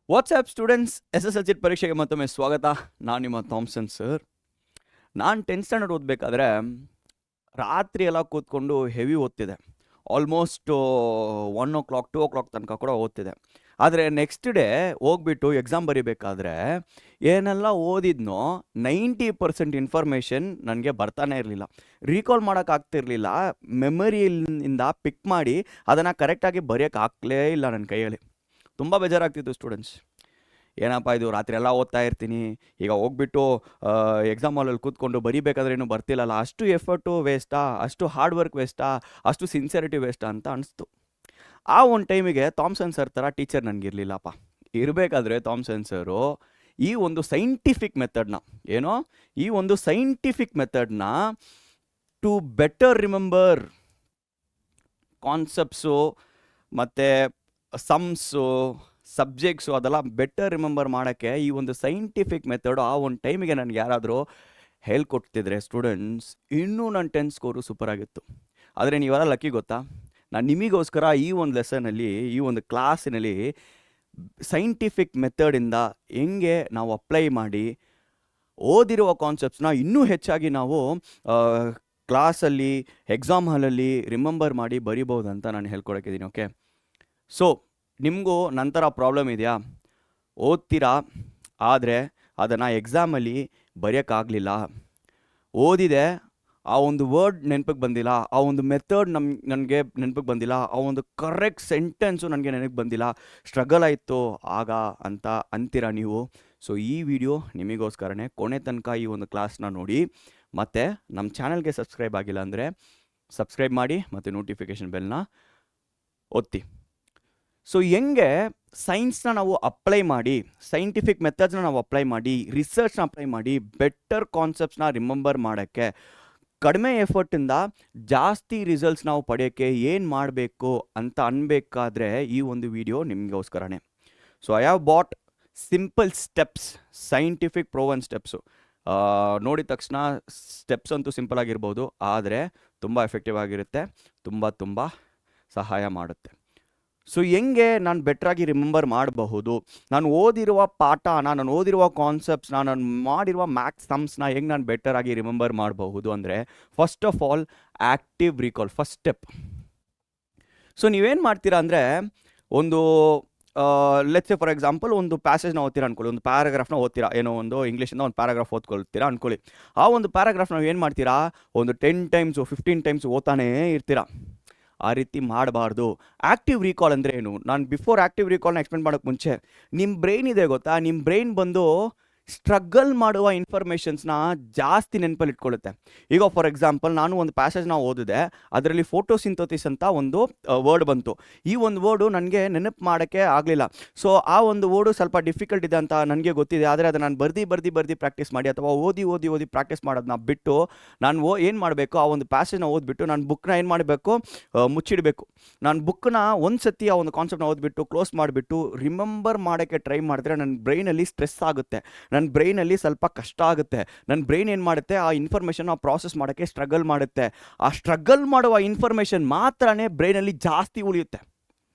WhatsApp students SSLC ಪರೀಕ್ಷೆಗೆ ಮತ್ತೊಮ್ಮೆ ಸ್ವಾಗತ. ನಾನು ನಿಮ್ಮ ಥಾಮ್ಸನ್ ಸರ್. ನಾನು 10th ಸ್ಟ್ಯಾಂಡರ್ಡ್ ಓದಬೇಕಾದ್ರೆ ರಾತ್ರಿ ಎಲ್ಲ ಕೂತ್ಕೊಂಡು ಹೆವಿ ಓದ್ತಿದ್ದೆ. ಆಲ್ಮೋಸ್ಟ್ 1 o'clock 2 o'clock ತನಕ ಕೂಡ ಓದ್ತಿದ್ದೆ. ಆದರೆ ನೆಕ್ಸ್ಟ್ ಡೇ ಹೋಗ್ಬಿಟ್ಟು ಎಕ್ಸಾಮ್ ಬರೀಬೇಕಾದ್ರೆ ಏನೆಲ್ಲ ಓದಿದ್ನೋ 90% ಇನ್ಫಾರ್ಮೇಷನ್ ನನಗೆ ಬರ್ತಾನೆ ಇರಲಿಲ್ಲ, ರೀಕಾಲ್ ಮಾಡೋಕ್ಕಾಗ್ತಿರ್ಲಿಲ್ಲ. ಮೆಮರಿಯಿಂದ ಪಿಕ್ ಮಾಡಿ ಅದನ್ನು ಕರೆಕ್ಟಾಗಿ ಬರೆಯೋಕ್ಕಾಗಲೇ ಇಲ್ಲ ನನ್ನ ಕೈಯಲ್ಲಿ. ತುಂಬ ಬೇಜಾರಾಗ್ತಿತ್ತು ಸ್ಟೂಡೆಂಟ್ಸ್. ಏನಪ್ಪ ಇದು, ರಾತ್ರಿ ಎಲ್ಲ ಓದ್ತಾ ಇರ್ತೀನಿ, ಈಗ ಹೋಗ್ಬಿಟ್ಟು ಎಕ್ಸಾಮ್ ಹಾಲಲ್ಲಿ ಕೂತ್ಕೊಂಡು ಬರೀಬೇಕಾದ್ರೆ ಏನೂ ಬರ್ತಿಲ್ಲಲ್ಲ, ಅಷ್ಟು ಎಫರ್ಟು ವೇಸ್ಟಾ, ಅಷ್ಟು ಹಾರ್ಡ್ ವರ್ಕ್ ವೇಸ್ಟಾ, ಅಷ್ಟು ಸಿನ್ಸಿಯರಿಟಿ ವೇಸ್ಟಾ ಅಂತ ಅನಿಸ್ತು. ಆ ಒಂದು ಟೈಮಿಗೆ ಥಾಮ್ಸನ್ ಸರ್ ಥರ ಟೀಚರ್ ನನಗಿರಲಿಲ್ಲಪ್ಪ. ಇರಬೇಕಾದ್ರೆ ಥಾಮ್ಸನ್ ಸರು ಈ ಒಂದು ಸೈಂಟಿಫಿಕ್ ಮೆಥಡ್ನ ಟು ಬೆಟರ್ ರಿಮೆಂಬರ್ ಕಾನ್ಸೆಪ್ಟ್ಸು ಮತ್ತು ಸಮ್ಸು ಸಬ್ಜೆಕ್ಟ್ಸು ಅದೆಲ್ಲ ಬೆಟರ್ ರಿಮೆಂಬರ್ ಮಾಡೋಕ್ಕೆ ಈ ಒಂದು ಸೈಂಟಿಫಿಕ್ ಮೆಥಡು ಆ ಒಂದು ಟೈಮಿಗೆ ನನಗೆ ಯಾರಾದರೂ ಹೇಳ್ಕೊಡ್ತಿದ್ರೆ ಸ್ಟೂಡೆಂಟ್ಸ್, ಇನ್ನೂ ನನ್ನ 10th ಸ್ಕೋರು ಸೂಪರಾಗಿತ್ತು. ಆದರೆ ನೀವೆಲ್ಲ ಲಕ್ಕಿ ಗೊತ್ತಾ, ನಾನು ನಿಮಗೋಸ್ಕರ ಈ ಒಂದು ಲೆಸನಲ್ಲಿ, ಈ ಒಂದು ಕ್ಲಾಸಿನಲ್ಲಿ ಸೈಂಟಿಫಿಕ್ ಮೆಥಡಿಂದ ಹೆಂಗೆ ನಾವು ಅಪ್ಲೈ ಮಾಡಿ ಓದಿರುವ ಕಾನ್ಸೆಪ್ಟ್ಸ್ನ ಇನ್ನೂ ಹೆಚ್ಚಾಗಿ ನಾವು ಕ್ಲಾಸಲ್ಲಿ ಎಕ್ಸಾಮ್ ಹಾಲಲ್ಲಿ ರಿಮೆಂಬರ್ ಮಾಡಿ ಬರಿಬೋದು ಅಂತ ನಾನು ಹೇಳ್ಕೊಡೋಕ್ಕಿದ್ದೀನಿ. ಓಕೆ, ಸೊ ನಿಮಗೂ ನಂತರ ಪ್ರಾಬ್ಲಮ್ ಇದೆಯಾ? ಓದ್ತೀರಾ, ಆದರೆ ಅದನ್ನು ಎಕ್ಸಾಮಲ್ಲಿ ಬರೆಯೋಕ್ಕಾಗಲಿಲ್ಲ. ಓದಿದೆ, ಆ ಒಂದು ವರ್ಡ್ ನೆನಪಿಗೆ ಬಂದಿಲ್ಲ, ಆ ಒಂದು ಮೆಥಡ್ ನನಗೆ ನೆನಪಿಗೆ ಬಂದಿಲ್ಲ, ಆ ಒಂದು ಕರೆಕ್ಟ್ ಸೆಂಟೆನ್ಸು ನನಗೆ ನೆನಪಿಗೆ ಬಂದಿಲ್ಲ, ಸ್ಟ್ರಗಲ್ ಆಯಿತು ಆಗ ಅಂತ ಅಂತೀರಾ ನೀವು. ಸೊ ಈ ವಿಡಿಯೋ ನಿಮಗೋಸ್ಕರನೇ. ಕೊನೆ ತನಕ ಈ ಒಂದು ಕ್ಲಾಸ್ನ ನೋಡಿ. ಮತ್ತು ನಮ್ಮ ಚಾನಲ್ಗೆ ಸಬ್ಸ್ಕ್ರೈಬ್ ಆಗಿಲ್ಲ ಅಂದರೆ ಸಬ್ಸ್ಕ್ರೈಬ್ ಮಾಡಿ ಮತ್ತು ನೋಟಿಫಿಕೇಷನ್ ಬೆಲ್ನ ಒತ್ತಿ. ಸೊ ಹೆಂಗೆ ಸೈನ್ಸ್ನ ನಾವು ಅಪ್ಲೈ ಮಾಡಿ, ಸೈಂಟಿಫಿಕ್ ಮೆಥಡ್ಸ್ನ ನಾವು ಅಪ್ಲೈ ಮಾಡಿ, ರಿಸರ್ಚ್ನ ಅಪ್ಲೈ ಮಾಡಿ ಬೆಟರ್ ಕಾನ್ಸೆಪ್ಟ್ಸ್ನ ರಿಮೆಂಬರ್ ಮಾಡೋಕ್ಕೆ, ಕಡಿಮೆ ಎಫರ್ಟಿಂದ ಜಾಸ್ತಿ ರಿಸಲ್ಟ್ಸ್ ನಾವು ಪಡೆಯೋಕ್ಕೆ ಏನು ಮಾಡಬೇಕು ಅಂತ ಅನ್ಬೇಕಾದ್ರೆ ಈ ಒಂದು ವಿಡಿಯೋ ನಿಮಗೋಸ್ಕರನೇ. So I have bought simple steps, scientific proven steps. ನೋಡಿದ ತಕ್ಷಣ ಸ್ಟೆಪ್ಸ್ ಅಂತೂ ಸಿಂಪಲ್ ಆಗಿರ್ಬೋದು, ಆದರೆ ತುಂಬ ಎಫೆಕ್ಟಿವ್ ಆಗಿರುತ್ತೆ, ತುಂಬ ಸಹಾಯ ಮಾಡುತ್ತೆ. ಸೊ ಹೆಂಗೆ ನಾನು ಬೆಟ್ರಾಗಿ ರಿಮೆಂಬರ್ ಮಾಡಬಹುದು, ನಾನು ಓದಿರುವ ಪಾಠನ, ನಾನು ಓದಿರುವ ಕಾನ್ಸೆಪ್ಟ್ಸ್ನ, ನಾನು ಮಾಡಿರುವ ಮ್ಯಾಥ್ಸ್ ಸಮ್ಸ್ನ ಹೆಂಗೆ ನಾನು ಬೆಟರಾಗಿ ರಿಮೆಂಬರ್ ಮಾಡಬಹುದು ಅಂದರೆ, first of all active recall first step. So ನೀವೇನು ಮಾಡ್ತೀರಾ ಅಂದರೆ, ಒಂದು ಲೆಟ್ಸ್ ಸೇ ಫಾರ್ ಎಕ್ಸಾಂಪಲ್ ಒಂದು ಪ್ಯಾಸೇಜ್ನ ಓದ್ತೀರಾ ಅನ್ಕೊಳ್ಳಿ, ಒಂದು ಪ್ಯಾರಾಗ್ರಾಫ್ನ ಓದ್ತೀರಾ, ಏನೋ ಒಂದು ಇಂಗ್ಲೀಷಿಂದ ಒಂದು ಪ್ಯಾರಾಗ್ರಾಫ್ ಓದ್ಕೊಳ್ತೀರಾ ಅನ್ಕೊಳ್ಳಿ. ಆ ಒಂದು ಪ್ಯಾರಾಗ್ರಾಫ್ ನಾವು ಏನು ಮಾಡ್ತೀರಾ, ಒಂದು 10 times 15 times ಓದ್ತಾನೇ ಇರ್ತೀರಾ. ಆ ರೀತಿ ಮಾಡಬಾರ್ದು. ಆ್ಯಕ್ಟಿವ್ ರೀಕಾಲ್ ಅಂದರೆ ಏನು? ನಾನು ಬಿಫೋರ್ ಆ್ಯಕ್ಟಿವ್ ರೀಕಾಲ್ನ ಎಕ್ಸ್ಪ್ಲೇನ್ ಮಾಡೋಕ್ಕೆ ಮುಂಚೆ, ನಿಮ್ಮ ಬ್ರೈನ್ ಇದೆ ಗೊತ್ತಾ, ನಿಮ್ಮ ಬ್ರೈನ್ ಬಂದು ಸ್ಟ್ರಗಲ್ ಮಾಡುವ ಇನ್ಫಾರ್ಮೇಷನ್ಸ್ನ ಜಾಸ್ತಿ ನೆನಪಲ್ಲಿ ಇಟ್ಕೊಳ್ಳುತ್ತೆ. ಈಗ ಫಾರ್ ಎಕ್ಸಾಂಪಲ್ ನಾನು ಒಂದು ಪ್ಯಾಸೇಜ್ನ ಓದಿದೆ, ಅದರಲ್ಲಿ ಫೋಟೋಸಿಂಥಸಿಸ್ ಅಂತ ಒಂದು ವರ್ಡ್ ಬಂತು. ಈ ಒಂದು ವರ್ಡು ನನಗೆ ನೆನಪು ಮಾಡೋಕ್ಕೆ ಆಗಲಿಲ್ಲ. ಸೊ ಆ ಒಂದು ವರ್ಡು ಸ್ವಲ್ಪ ಡಿಫಿಕಲ್ಟ್ ಇದೆ ಅಂತ ನನಗೆ ಗೊತ್ತಿದೆ, ಆದರೆ ಅದನ್ನು ನಾನು ಬರ್ದು ಪ್ರಾಕ್ಟೀಸ್ ಮಾಡಿ ಅಥವಾ ಓದಿ ಪ್ರಾಕ್ಟೀಸ್ ಮಾಡೋದನ್ನ ಬಿಟ್ಟು ನಾನು ಏನು ಮಾಡಬೇಕು, ಆ ಒಂದು ಪ್ಯಾಸೇಜ್ನ ಓದ್ಬಿಟ್ಟು ನಾನು ಬುಕ್ನ ಏನು ಮಾಡಬೇಕು, ಮುಚ್ಚಿಡಬೇಕು. ನಾನು ಬುಕ್ನ ಒಂದು ಸತಿ ಆ ಒಂದು ಕಾನ್ಸೆಪ್ಟ್ನ ಓದ್ಬಿಟ್ಟು ಕ್ಲೋಸ್ ಮಾಡಿಬಿಟ್ಟು ರಿಮೆಂಬರ್ ಮಾಡೋಕ್ಕೆ ಟ್ರೈ ಮಾಡಿದ್ರೆ ನನ್ನ ಬ್ರೈನಲ್ಲಿ ಸ್ಟ್ರೆಸ್ ಆಗುತ್ತೆ, ನನ್ನ ಬ್ರೈನಲ್ಲಿ ಸ್ವಲ್ಪ ಕಷ್ಟ ಆಗುತ್ತೆ. ನನ್ನ ಬ್ರೈನ್ ಏನು ಮಾಡುತ್ತೆ, ಆ ಇನ್ಫಾರ್ಮೇಷನ್ ಪ್ರಾಸೆಸ್ ಮಾಡೋಕ್ಕೆ ಸ್ಟ್ರಗಲ್ ಮಾಡುತ್ತೆ. ಆ ಸ್ಟ್ರಗಲ್ ಮಾಡುವ ಇನ್ಫಾರ್ಮೇಷನ್ ಮಾತ್ರನೇ ಬ್ರೈನಲ್ಲಿ ಜಾಸ್ತಿ ಉಳಿಯುತ್ತೆ.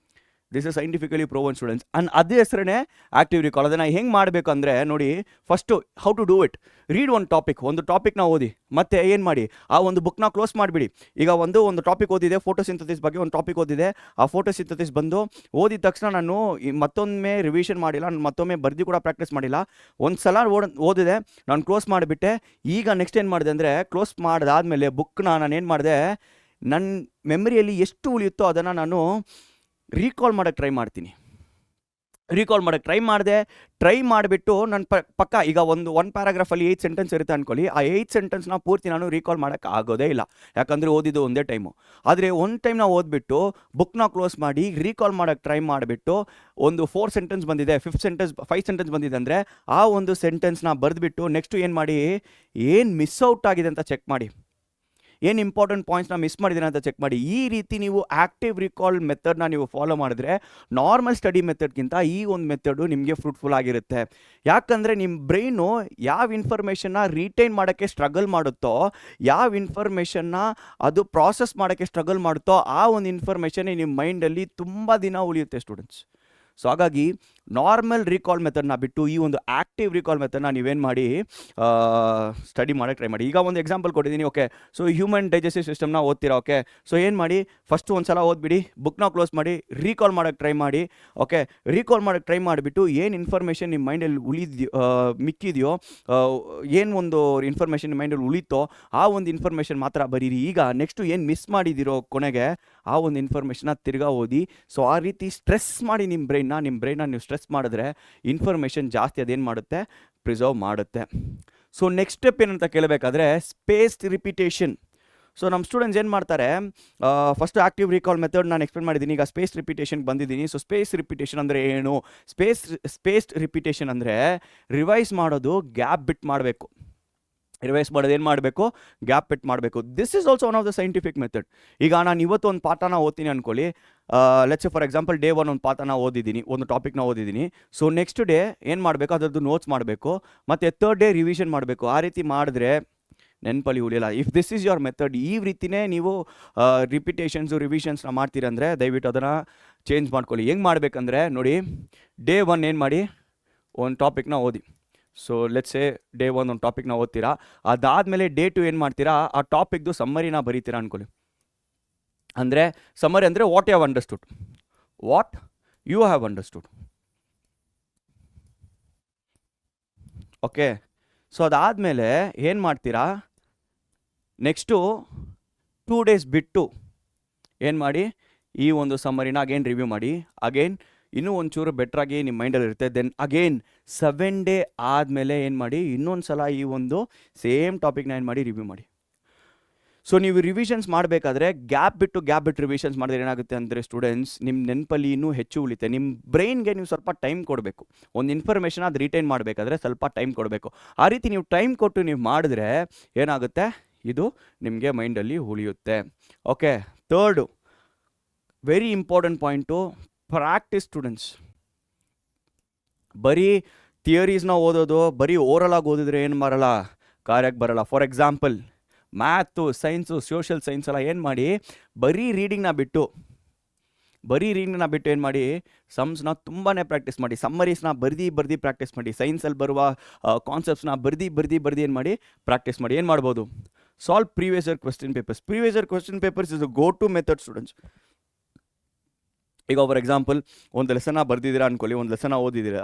This is scientifically proven students. ಅದೇ ಹೆಸರೇ ಆ್ಯಕ್ಟಿವ್ ರೀಕಾಲ್. ಅದನ್ನು ಹೆಂಗೆ ಮಾಡಬೇಕು ಅಂದರೆ ನೋಡಿ, first how to do it. Read ಒಂದು ಟಾಪಿಕ್ನ ಓದಿ, ಮತ್ತೆ ಏನು ಮಾಡಿ, ಆ ಒಂದು ಬುಕ್ನ ಕ್ಲೋಸ್ ಮಾಡಿಬಿಡಿ. ಈಗ ಒಂದು ಟಾಪಿಕ್ ಓದಿದೆ, ಫೋಟೋಸಿಂಥಸಿಸ್ ಬಗ್ಗೆ ಒಂದು ಟಾಪಿಕ್ ಓದಿದೆ. ಆ ಫೋಟೋಸಿಂಥಸಿಸ್ ಬಂದು ಓದಿದ ತಕ್ಷಣ ನಾನು ಮತ್ತೊಮ್ಮೆ ರಿವಿಷನ್ ಮಾಡಿಲ್ಲ, ನಾನು ಮತ್ತೊಮ್ಮೆ ಬರ್ದು ಕೂಡ ಪ್ರಾಕ್ಟೀಸ್ ಮಾಡಿಲ್ಲ, ಒಂದು ಸಲ ಓದಿದೆ, ನಾನು ಕ್ಲೋಸ್ ಮಾಡಿಬಿಟ್ಟೆ. ಈಗ ನೆಕ್ಸ್ಟ್ ಏನು ಮಾಡಿದೆ ಅಂದರೆ, ಕ್ಲೋಸ್ ಮಾಡಿದಾದಮೇಲೆ ಬುಕ್ನ ನಾನು ಏನು ಮಾಡಿದೆ, ನನ್ನ ಮೆಮರಿಯಲ್ಲಿ ಎಷ್ಟು ಉಳಿಯುತ್ತೋ ಅದನ್ನು ನಾನು ರೀಕಾಲ್ ಮಾಡೋಕ್ಕೆ ಟ್ರೈ ಮಾಡಿಬಿಟ್ಟು ನನ್ನ ಪಕ್ಕ ಈಗ ಒಂದು ಪ್ಯಾರಾಗ್ರಾಫಲ್ಲಿ 8 ಸೆಂಟೆನ್ಸ್ ಇರುತ್ತೆ ಅಂದ್ಕೊಳ್ಳಿ. ಆ 8 ಸೆಂಟೆನ್ಸ್ನ ಪೂರ್ತಿ ನಾನು ರೀಕಾಲ್ ಮಾಡೋಕ್ಕೆ ಆಗೋದೇ ಇಲ್ಲ, ಯಾಕಂದರೆ ಓದಿದ್ದು ಒಂದೇ ಟೈಮು. ಆದರೆ ಒಂದು ಟೈಮ್ ನಾವು ಓದ್ಬಿಟ್ಟು ಬುಕ್ನ ಕ್ಲೋಸ್ ಮಾಡಿ ರೀಕಾಲ್ ಮಾಡೋಕ್ಕೆ ಟ್ರೈ ಮಾಡಿಬಿಟ್ಟು ಒಂದು 4 ಸೆಂಟೆನ್ಸ್ ಬಂದಿದೆ, 5 ಸೆಂಟೆನ್ಸ್ ಬಂದಿದೆ ಅಂದರೆ ಆ ಒಂದು ಸೆಂಟೆನ್ಸ್ನ ಬರೆದ್ಬಿಟ್ಟು ನೆಕ್ಸ್ಟು ಏನು ಮಾಡಿ, ಏನು ಮಿಸ್ ಔಟ್ ಆಗಿದೆ ಅಂತ ಚೆಕ್ ಮಾಡಿ, ಏನು ಇಂಪಾರ್ಟೆಂಟ್ ಪಾಯಿಂಟ್ಸ್ನ ಮಿಸ್ ಮಾಡಿದ್ದೀರಾ ಅಂತ ಚೆಕ್ ಮಾಡಿ. ಈ ರೀತಿ ನೀವು ಆ್ಯಕ್ಟಿವ್ ರೀಕಾಲ್ ಮೆಥಡ್ನ ನೀವು ಫಾಲೋ ಮಾಡಿದ್ರೆ ನಾರ್ಮಲ್ ಸ್ಟಡಿ ಮೆಥಡ್ಗಿಂತ ಈ ಒಂದು ಮೆಥಡು ನಿಮಗೆ ಫ್ರೂಟ್ಫುಲ್ ಆಗಿರುತ್ತೆ. ಯಾಕಂದರೆ ನಿಮ್ಮ ಬ್ರೈನು ಯಾವ ಇನ್ಫಾರ್ಮೇಷನ್ನ ರಿಟೈನ್ ಮಾಡೋಕ್ಕೆ ಸ್ಟ್ರಗಲ್ ಮಾಡುತ್ತೋ, ಯಾವ ಇನ್ಫಾರ್ಮೇಷನ್ನ ಅದು ಪ್ರಾಸೆಸ್ ಮಾಡೋಕ್ಕೆ ಸ್ಟ್ರಗಲ್ ಮಾಡುತ್ತೋ, ಆ ಒಂದು ಇನ್ಫಾರ್ಮೇಷನ್ನೇ ನಿಮ್ಮ ಮೈಂಡಲ್ಲಿ ತುಂಬ ದಿನ ಉಳಿಯುತ್ತೆ ಸ್ಟೂಡೆಂಟ್ಸ್. ಸೊ ಹಾಗಾಗಿ ನಾರ್ಮಲ್ ರೀಕಾಲ್ ಮೆಥಡ್ನ ಬಿಟ್ಟು ಈ ಒಂದು ಆ್ಯಕ್ಟಿವ್ ರೀಕಾಲ್ ಮೆಥಡ್ನ ನೀವೇನು ಮಾಡಿ ಸ್ಟಡಿ ಮಾಡೋಕ್ಕೆ ಟ್ರೈ ಮಾಡಿ. ಈಗ ಒಂದು ಎಕ್ಸಾಂಪಲ್ ಕೊಟ್ಟಿದ್ದೀನಿ. ಓಕೆ, ಸೊ ಹ್ಯೂಮನ್ ಡೈಜೆಸ್ಟಿವ್ ಸಿಸ್ಟಮ್ನ ಓದ್ತೀರಾ. ಓಕೆ, ಸೊ ಏನು ಮಾಡಿ, ಫಸ್ಟ್ ಒಂದು ಸಲ ಓದ್ಬಿಡಿ, ಬುಕ್ನ ಕ್ಲೋಸ್ ಮಾಡಿ, ರೀಕಾಲ್ ಮಾಡೋಕ್ಕೆ ಟ್ರೈ ಮಾಡಿ. ಓಕೆ, ರೀಕಾಲ್ ಮಾಡೋಕ್ಕೆ ಟ್ರೈ ಮಾಡಿಬಿಟ್ಟು ಏನು ಇನ್ಫಾರ್ಮೇಷನ್ ನಿಮ್ಮ ಮೈಂಡಲ್ಲಿ ಮಿಕ್ಕಿದೆಯೋ, ಏನು ಒಂದು ಇನ್ಫಾರ್ಮೇಷನ್ ನಿಮ್ಮ ಮೈಂಡಲ್ಲಿ ಉಳಿತೋ ಆ ಒಂದು ಇನ್ಫಾರ್ಮೇಷನ್ ಮಾತ್ರ ಬರೀರಿ. ಈಗ ನೆಕ್ಸ್ಟು ಏನು ಮಿಸ್ ಮಾಡಿದಿರೋ ಕೊನೆಗೆ ಆ ಒಂದು ಇನ್ಫಾರ್ಮೇಷನ್ನ ತಿರ್ಗಾ ಓದಿ. ಸೊ ಆ ರೀತಿ ಸ್ಟ್ರೆಸ್ ಮಾಡಿ ನಿಮ್ಮ ಬ್ರೈನ್ನ ನೀವು ಸ್ಟ್ರೆಸ್ ಮಾಡಿದ್ರೆ ಇನ್ಫಾರ್ಮೇಷನ್ ಜಾಸ್ತಿ ಅದೇನು ಮಾಡುತ್ತೆ, ಪ್ರಿಸರ್ವ್ ಮಾಡುತ್ತೆ. ಸೊ ನೆಕ್ಸ್ಟ್ ಸ್ಟೆಪ್ ಏನಂತ ಕೇಳಬೇಕಾದ್ರೆ ಸ್ಪೇಸ್ಡ್ ರಿಪಿಟೇಷನ್. ಸೊ ನಮ್ಮ ಸ್ಟೂಡೆಂಟ್ಸ್ ಏನು ಮಾಡ್ತಾರೆ, ಫಸ್ಟ್ ಆ್ಯಕ್ಟಿವ್ ರೀಕಾಲ್ ಮೆಥಡ್ ನಾನು ಎಕ್ಸ್ಪ್ಲೇನ್ ಮಾಡಿದ್ದೀನಿ. ಈಗ ಸ್ಪೇಸ್ ರಿಪಿಟೇಷನ್ಗೆ ಬಂದಿದ್ದೀನಿ. ಸೊ ಸ್ಪೇಸ್ ರಿಪಿಟೇಷನ್ ಅಂದರೆ ಏನು? ಸ್ಪೇಸ್ಡ್ ರಿಪಿಟೇಷನ್ ಅಂದರೆ ರಿವೈಸ್ ಮಾಡೋದು ಗ್ಯಾಪ್ ಬಿಟ್ಟು ಮಾಡಬೇಕು. ರಿವೈಸ್ ಮಾಡೋದು ಏನು ಮಾಡಬೇಕು, ಗ್ಯಾಪ್ ಬಿಟ್ಟು ಮಾಡಬೇಕು. This is also one of the scientific method. ಈಗ ನಾನು ಇವತ್ತು ಒಂದು ಪಾಠನ ಓದ್ತೀನಿ ಅಂದ್ಕೊಳ್ಳಿ. ಲೆಟ್ಸ್ ಫಾರ್ ಎಕ್ಸಾಂಪಲ್ ಡೇ 1 ಒಂದು ಪಾಠನ ಓದಿದ್ದೀನಿ, ಒಂದು ಟಾಪಿಕ್ನ ಓದಿದ್ದೀನಿ. ಸೊ ನೆಕ್ಸ್ಟ್ ಡೇ ಏನು ಮಾಡಬೇಕು, ಅದರದ್ದು ನೋಟ್ಸ್ ಮಾಡಬೇಕು, ಮತ್ತು ಥರ್ಡ್ ಡೇ ರಿವಿಷನ್ ಮಾಡಬೇಕು. ಆ ರೀತಿ ಮಾಡಿದ್ರೆ ನೆನಪಲ್ಲಿ ಉಳಿಯಲ್ಲ. If this is your method, ಈ ರೀತಿಯೇ ನೀವು ರಿವಿಷನ್ಸ್ನ ಮಾಡ್ತೀರಂದರೆ ದಯವಿಟ್ಟು ಅದನ್ನು ಚೇಂಜ್ ಮಾಡ್ಕೊಳ್ಳಿ. ಹೆಂಗೆ ಮಾಡಬೇಕಂದ್ರೆ ನೋಡಿ, ಡೇ 1 ಏನು ಮಾಡಿ, ಒಂದು ಟಾಪಿಕ್ನ ಓದಿ. ಸೊ ಲೆಟ್ಸ್ ಸೇ ಡೇ 1 ಒಂದು ಟಾಪಿಕ್ನ ಓದ್ತೀರಾ. ಅದಾದಮೇಲೆ ಡೇ 2 ಏನು ಮಾಡ್ತೀರಾ, ಆ ಟಾಪಿಕ್ದು ಸಮ್ಮರಿನ ಬರೀತೀರಾ ಅಂದ್ಕೊಳ್ಳಿ. ಅಂದರೆ ಸಮ್ಮರಿ ಅಂದರೆ what you have understood, what you have understood. Okay, so ಅದಾದಮೇಲೆ ಏನು ಮಾಡ್ತೀರಾ, ನೆಕ್ಸ್ಟು 2 ಡೇಸ್ ಬಿಟ್ಟು ಏನು ಮಾಡಿ, ಈ ಒಂದು ಸಮ್ಮರಿನ ಅಗೇನ್ ರಿವ್ಯೂ ಮಾಡಿ. ಅಗೇನ್ ಇನ್ನೂ ಒಂಚೂರು ಬೆಟ್ರಾಗಿ ನಿಮ್ಮ ಮೈಂಡಲ್ಲಿ ಇರುತ್ತೆ. ದೆನ್ ಅಗೇನ್ 7 ಡೇ ಆದಮೇಲೆ ಏನು ಮಾಡಿ, ಇನ್ನೊಂದು ಸಲ ಈ ಒಂದು ಸೇಮ್ ಟಾಪಿಕ್ನ ಏನು ಮಾಡಿ, ರಿವ್ಯೂ ಮಾಡಿ. ಸೊ ನೀವು ರಿವಿಷನ್ಸ್ ಮಾಡಬೇಕಾದ್ರೆ ಗ್ಯಾಪ್ ಬಿಟ್ಟು ರಿವಿಷನ್ಸ್ ಮಾಡಿದ್ರೆ ಏನಾಗುತ್ತೆ ಅಂದರೆ ಸ್ಟೂಡೆಂಟ್ಸ್, ನಿಮ್ಮ ನೆನಪಲ್ಲಿ ಇನ್ನೂ ಹೆಚ್ಚು ಉಳಿತೆ. ನಿಮ್ಮ ಬ್ರೈನ್ಗೆ ನೀವು ಸ್ವಲ್ಪ ಟೈಮ್ ಕೊಡಬೇಕು. ಒಂದು ಇನ್ಫಾರ್ಮೇಷನ್ ಅದು ರಿಟೈನ್ ಮಾಡಬೇಕಾದ್ರೆ ಸ್ವಲ್ಪ ಟೈಮ್ ಕೊಡಬೇಕು. ಆ ರೀತಿ ನೀವು ಟೈಮ್ ಕೊಟ್ಟು ನೀವು ಮಾಡಿದ್ರೆ ಏನಾಗುತ್ತೆ, ಇದು ನಿಮಗೆ ಮೈಂಡಲ್ಲಿ ಉಳಿಯುತ್ತೆ. Okay, third very important point, practice students. ಬರೀ ಥಿಯರೀಸ್ನ ಓದೋದು, ಬರೀ ಓರಲಾಗಿ ಓದಿದ್ರೆ ಏನು ಬರಲ್ಲ, ಕಾರ್ಯಕ್ಕೆ ಬರಲ್ಲ. For example math, science, social science ಎಲ್ಲ ಏನು ಮಾಡಿ, ಬರೀ ರೀಡಿಂಗ್ನ ಬಿಟ್ಟು ಏನು ಮಾಡಿ, ಸಮ್ಸ್ನ ತುಂಬಾ ಪ್ರಾಕ್ಟೀಸ್ ಮಾಡಿ, ಸಮ್ಮರೀಸ್ನ ಬರ್ದು ಪ್ರಾಕ್ಟೀಸ್ ಮಾಡಿ, ಸೈನ್ಸಲ್ಲಿ ಬರುವ ಕಾನ್ಸೆಪ್ಟ್ಸ್ನ ಬರ್ದು ಏನು ಮಾಡಿ, ಪ್ರಾಕ್ಟೀಸ್ ಮಾಡಿ. ಏನು ಮಾಡ್ಬೋದು, solve previous year question papers is a go to method students. ಈಗ ಫಾರ್ ಎಕ್ಸಾಂಪಲ್ ಒಂದು ಲೆಸನ್ನ ಬರ್ದಿದ್ದೀರಾ ಅಂದ್ಕೊಳ್ಳಿ, ಒಂದು ಲೆಸನ್ನ ಓದಿದ್ದೀರಾ.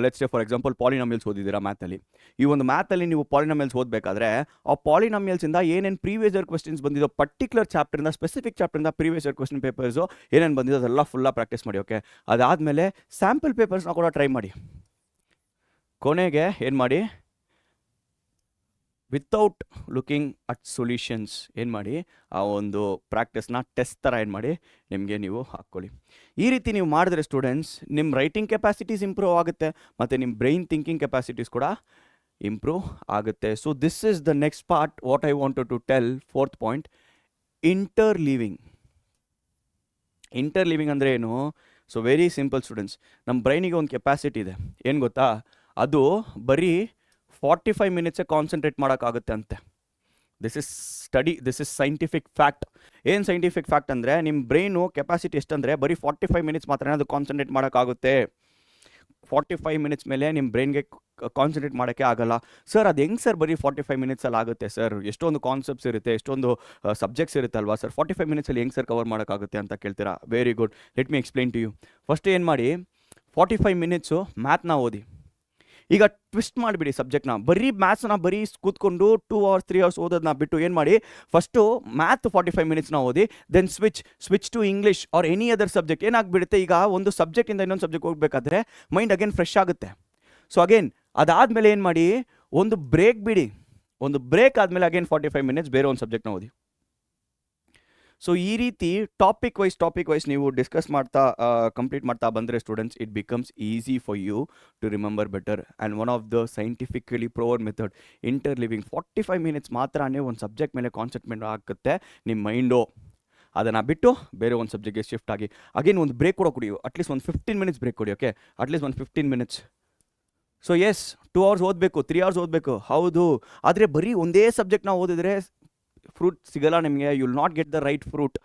Let's say for example polynomials ಓದಿದ್ದೀರಾ ಮ್ಯಾಥಲ್ಲಿ. ಈ ಒಂದು ಮ್ಯಾಥಲ್ಲಿ ನೀವು ಪಾಲಿನಾಮಿಯಲ್ಸ್ ಓದಬೇಕಾದ್ರೆ ಆ ಪಾಲಿನಾಮಿಯಲ್ಸಿಂದ ಏನೇನು ಪ್ರೀವಿಯಸ್ ಇಯರ್ ಕ್ವೆಶ್ಚನ್ಸ್ ಬಂದಿದ್ದೋ, ಪರ್ಟಿಕ್ಯುಲರ್ ಚಾಪ್ಟರಿಂದ, ಸ್ಪೆಸಿಫಿಕ್ ಚಾಪ್ಟರಿಂದ ಪ್ರೀವಿಯಸ್ ಇಯರ್ ಕ್ವೆಶ್ಚನ್ ಪೇಪರ್ಸು ಏನೇನು ಬಂದಿದ್ದೋ ಅದೆಲ್ಲ ಫುಲ್ಲಾಗಿ ಪ್ರಾಕ್ಟೀಸ್ ಮಾಡಿ. ಓಕೆ, ಅದಾದಮೇಲೆ ಸ್ಯಾಂಪಲ್ ಪೇಪರ್ಸ್ನ ಕೂಡ ಟ್ರೈ ಮಾಡಿ. ಕೊನೆಗೆ ಏನು ಮಾಡಿ, ವಿತೌಟ್ ಲುಕಿಂಗ್ ಅಟ್ ಸೊಲ್ಯೂಷನ್ಸ್ ಏನು ಮಾಡಿ, ಆ ಒಂದು ಪ್ರಾಕ್ಟೀಸ್ನ ಟೆಸ್ಟ್ ಥರ ಏನು ಮಾಡಿ ನಿಮಗೆ ನೀವು ಹಾಕ್ಕೊಳ್ಳಿ. ಈ ರೀತಿ ನೀವು ಮಾಡಿದ್ರೆ ಸ್ಟೂಡೆಂಟ್ಸ್, ನಿಮ್ಮ ರೈಟಿಂಗ್ ಕೆಪಾಸಿಟೀಸ್ ಇಂಪ್ರೂವ್ ಆಗುತ್ತೆ ಮತ್ತು ನಿಮ್ಮ ಬ್ರೈನ್ ಥಿಂಕಿಂಗ್ ಕೆಪಾಸಿಟೀಸ್ ಕೂಡ ಇಂಪ್ರೂವ್ ಆಗುತ್ತೆ. So this is the next part what I wanted to tell. 4th point, interleaving ಅಂದರೆ ಏನು? ಸೊ ವೆರಿ ಸಿಂಪಲ್ ಸ್ಟೂಡೆಂಟ್ಸ್, ನಮ್ಮ ಬ್ರೈನಿಗೆ ಒಂದು ಕೆಪಾಸಿಟಿ ಇದೆ, ಏನು ಗೊತ್ತಾ, ಅದು ಬರೀ 45 ಮಿನಿಟ್ಸೇ ಕಾನ್ಸಂಟ್ರೇಟ್ ಮಾಡೋಕ್ಕಾಗುತ್ತೆ ಅಂತೆ. This is scientific fact. ಏನು ಸೈಂಟಿಫಿಕ್ ಫ್ಯಾಕ್ಟ್ ಅಂದರೆ, ನಿಮ್ಮ ಬ್ರೈನು ಕೆಪಾಸಿಟಿ ಎಷ್ಟಂದರೆ ಬರೀ 45 ಮಿನಿಟ್ಸ್ ಮಾತ್ರ ಅದು ಕಾನ್ಸಂಟ್ರೇಟ್ ಮಾಡೋಕ್ಕಾಗುತ್ತೆ. 45 ಮಿನಿಟ್ಸ್ ಮೇಲೆ ನಿಮ್ಮ ಬ್ರೈನ್ಗೆ ಕಾನ್ಸಂಟ್ರೇಟ್ ಮಾಡೋಕ್ಕೆ ಆಗಲ್ಲ. ಸರ್ ಅದು ಹೆಂಗೆ ಸರ್ ಬರೀ 45 ಮಿನಿಟ್ಸಲ್ಲಿ ಆಗುತ್ತೆ ಸರ್? ಎಷ್ಟೊಂದು ಕಾನ್ಸೆಪ್ಟ್ಸ್ ಇರುತ್ತೆ, ಎಷ್ಟೊಂದು ಸಬ್ಜೆಕ್ಟ್ಸ್ ಇರುತ್ತಲ್ವಾ ಸರ್, 45 ಮಿನಿಟ್ಸಲ್ಲಿ ಹೆಂಗೆ ಸರ್ ಕವರ್ ಮಾಡೋಕ್ಕಾಗುತ್ತೆ ಅಂತ ಕೇಳ್ತೀರಾ. Very good, let me explain to you. First ಏನು ಮಾಡಿ, 45 ಮಿನಿಟ್ಸು ಮ್ಯಾಥ್ನ ಓದಿ. ಈಗ ಟ್ವಿಸ್ಟ್ ಮಾಡಿಬಿಡಿ ಸಬ್ಜೆಕ್ಟ್ನ. ಬರೀ ಮ್ಯಾಥ್ಸ್ನ ಬರೀ ಕೂತ್ಕೊಂಡು 2 hours 3 hours ಓದೋದನ್ನ ಬಿಟ್ಟು ಏನು ಮಾಡಿ, ಫಸ್ಟು ಮ್ಯಾಥ್ 45 ಮಿನಿಟ್ಸ್ನ ಓದಿ. Then switch to English or any other subject. ಏನಾಗ್ಬಿಡುತ್ತೆ, ಈಗ ಒಂದು ಸಬ್ಜೆಕ್ಟಿಂದ ಇನ್ನೊಂದು ಸಬ್ಜೆಕ್ಟ್ ಹೋಗಬೇಕಾದ್ರೆ ಮೈಂಡ್ ಅಗೇನ್ ಫ್ರೆಶ್ ಆಗುತ್ತೆ. ಸೊ ಅಗೇನ್ ಅದಾದಮೇಲೆ ಏನು ಮಾಡಿ, ಒಂದು ಬ್ರೇಕ್ ಬಿಡಿ. ಒಂದು ಬ್ರೇಕ್ ಆದಮೇಲೆ ಅಗೇನ್ 45 ಮಿನಿಟ್ಸ್ ಬೇರೆ ಒಂದು ಸಬ್ಜೆಕ್ಟ್ನ ಓದಿ. ಸೊ ಈ ರೀತಿ ಟಾಪಿಕ್ ವೈಸ್ ನೀವು ಡಿಸ್ಕಸ್ ಮಾಡ್ತಾ ಕಂಪ್ಲೀಟ್ ಮಾಡ್ತಾ ಬಂದರೆ students, it becomes easy for you to remember better. And one of the scientifically proven method, interleaving. 45 minutes ಮಾತ್ರನೇ ಒಂದು ಸಬ್ಜೆಕ್ಟ್ ಮೇಲೆ ಕಾನ್ಸಂಟ್ರೇಟ್ ಆಗುತ್ತೆ ನಿಮ್ಮ ಮೈಂಡು. ಅದನ್ನು ಬಿಟ್ಟು ಬೇರೆ ಒಂದು ಸಬ್ಜೆಕ್ಟ್ಗೆ ಶಿಫ್ಟ್ ಆಗಿ ಅಗೇನ್ ಒಂದು ಬ್ರೇಕ್ ಕೂಡ ಕೊಡಿ. ಅಟ್ಲೀಸ್ಟ್ ಒಂದು 15 ಮಿನಿಟ್ಸ್ ಬ್ರೇಕ್ ಕೊಡಿ. ಓಕೆ, ಅಟ್ಲೀಸ್ಟ್ ಒಂದು 15 ಮಿನಿಟ್ಸ್. ಸೊ ಎಸ್, 2 hours ಓದಬೇಕು, 3 hours ಓದಬೇಕು, ಹೌದು. ಆದರೆ ಬರೀ ಒಂದೇ ಸಬ್ಜೆಕ್ಟ್ನ ಓದಿದ್ರೆ ಫ್ರೂಟ್ ಸಿಗಲ್ಲ ನಿಮಗೆ. You will not get the right fruit.